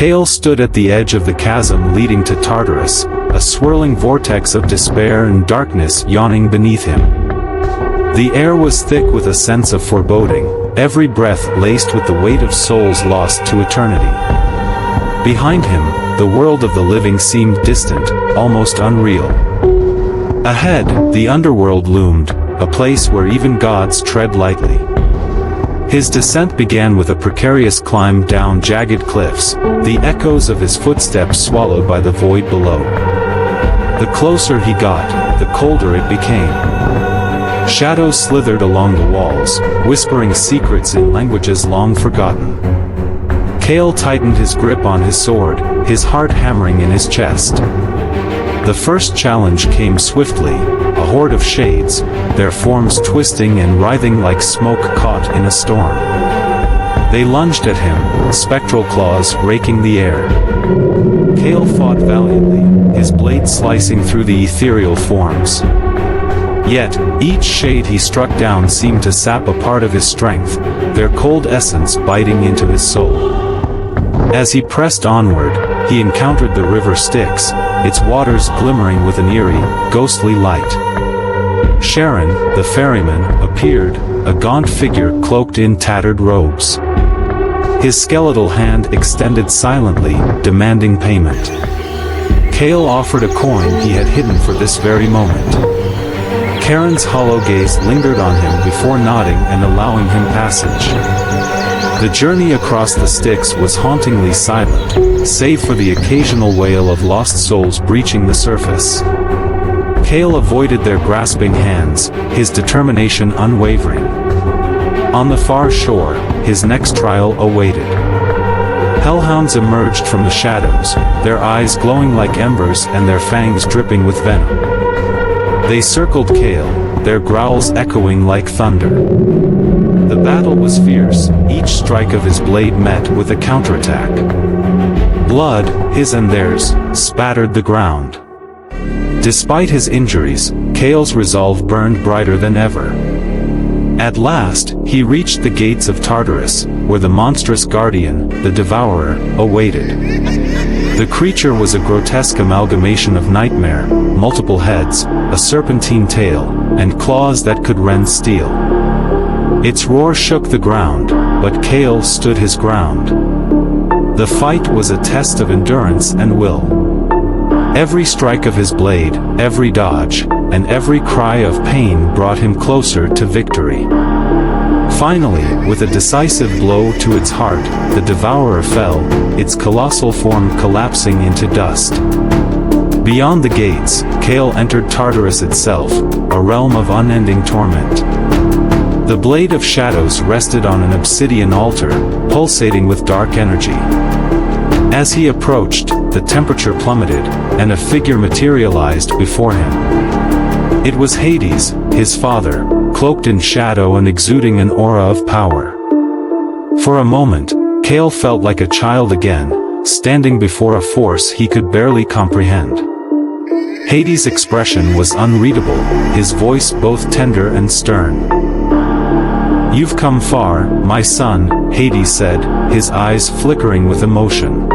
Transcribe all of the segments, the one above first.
Kael stood at the edge of the chasm leading to Tartarus, a swirling vortex of despair and darkness yawning beneath him. The air was thick with a sense of foreboding, every breath laced with the weight of souls lost to eternity. Behind him, the world of the living seemed distant, almost unreal. Ahead, the underworld loomed, a place where even gods tread lightly. His descent began with a precarious climb down jagged cliffs, the echoes of his footsteps swallowed by the void below. The closer he got, the colder it became. Shadows slithered along the walls, whispering secrets in languages long forgotten. Kael tightened his grip on his sword, his heart hammering in his chest. The first challenge came swiftly, a horde of shades, their forms twisting and writhing like smoke caught in a storm. They lunged at him, spectral claws raking the air. Kael fought valiantly, his blade slicing through the ethereal forms. Yet, each shade he struck down seemed to sap a part of his strength, their cold essence biting into his soul. As he pressed onward, he encountered the river Styx, its waters glimmering with an eerie, ghostly light. Charon, the ferryman, appeared, a gaunt figure cloaked in tattered robes. His skeletal hand extended silently, demanding payment. Kael offered a coin he had hidden for this very moment. Charon's hollow gaze lingered on him before nodding and allowing him passage. The journey across the Styx was hauntingly silent, save for the occasional wail of lost souls breaching the surface. Kael avoided their grasping hands, his determination unwavering. On the far shore, his next trial awaited. Hellhounds emerged from the shadows, their eyes glowing like embers and their fangs dripping with venom. They circled Kael, their growls echoing like thunder. The battle was fierce, each strike of his blade met with a counterattack. Blood, his and theirs, spattered the ground. Despite his injuries, Kael's resolve burned brighter than ever. At last, he reached the gates of Tartarus, where the monstrous guardian, the devourer, awaited. The creature was a grotesque amalgamation of nightmare, multiple heads, a serpentine tail, and claws that could rend steel. Its roar shook the ground, but Kael stood his ground. The fight was a test of endurance and will. Every strike of his blade, every dodge, and every cry of pain brought him closer to victory. Finally, with a decisive blow to its heart, the devourer fell, its colossal form collapsing into dust. Beyond the gates, Kael entered Tartarus itself, a realm of unending torment. The blade of shadows rested on an obsidian altar, pulsating with dark energy. As he approached, the temperature plummeted, and a figure materialized before him. It was Hades, his father, cloaked in shadow and exuding an aura of power. For a moment, Kael felt like a child again, standing before a force he could barely comprehend. Hades' expression was unreadable, his voice both tender and stern. "You've come far, my son," Hades said, his eyes flickering with emotion.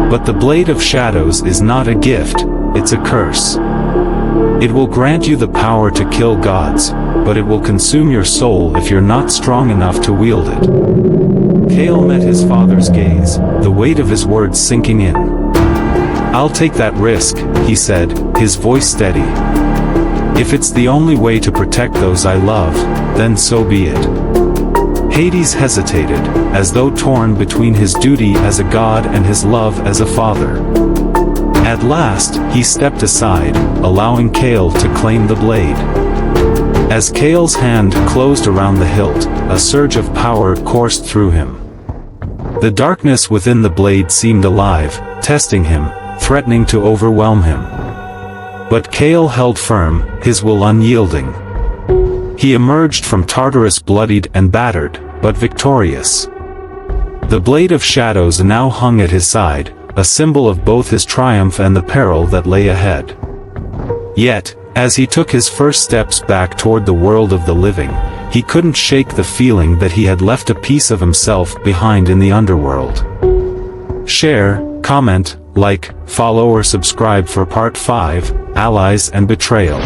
"But the blade of shadows is not a gift, it's a curse. It will grant you the power to kill gods, but it will consume your soul if you're not strong enough to wield it." Kael met his father's gaze, the weight of his words sinking in. "I'll take that risk," he said, his voice steady. "If it's the only way to protect those I love, then so be it." Hades hesitated, as though torn between his duty as a god and his love as a father. At last, he stepped aside, allowing Kael to claim the blade. As Kael's hand closed around the hilt, a surge of power coursed through him. The darkness within the blade seemed alive, testing him, threatening to overwhelm him. But Kael held firm, his will unyielding. He emerged from Tartarus bloodied and battered, but victorious. The blade of shadows now hung at his side, a symbol of both his triumph and the peril that lay ahead. Yet, as he took his first steps back toward the world of the living, he couldn't shake the feeling that he had left a piece of himself behind in the underworld. share, comment, like, follow or subscribe for part 5, Allies and Betrayal.